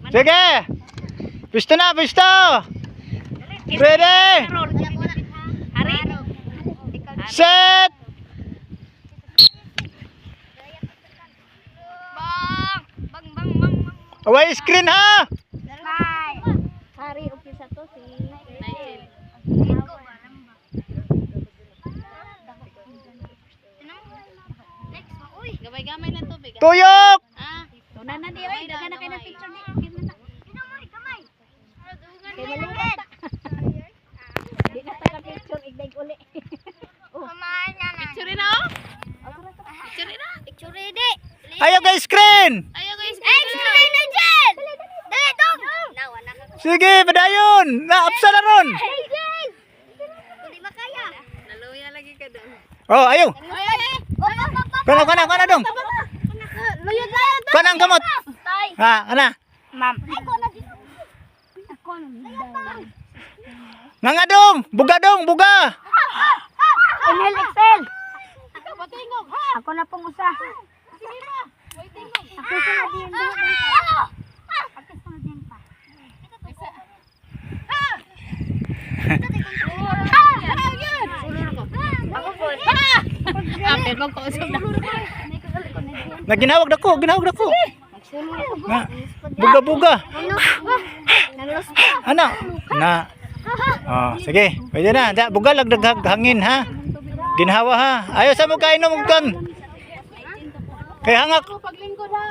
Sige. Pisto na, pisto. Ready. Set. Away screen ha. Hari okay sa to si Gamay-gamay lang tubig. Tuyok. Tunan na di oy, dagan na kay na picture ni. Kamay. Kay malungkot. Di na ta picture igdag uli. Kamay na na. Picture na oh. Picture na. Picture di. Ayo guys, screen. Ayo guys. Screen na dyan. Dali dong. Nawa na ka. Sige, padayon. Naapsa na ron. Hindi makaya. Naluya lagi ka doon. Oh, ayo. Kana Kana dong. Luyod na. Kana ang gamot. Tay. Ha, ana. Ma'am. Ako na dito. Ako na. Nga dong, buga dong, buga. Inhale, exhale. Ako na pong usa. Ako sa din. Ako sa din pa. Ako po. Apel mo ko usog na. Ginawag dako. Nga. Buga. Ana. Na. Oh, sige. Pwede na. Da, buga lagdag hangin ha. Ginhawa ha. Ayo sa mo kainom ug kan. Kay hangak. Paglingkod ha.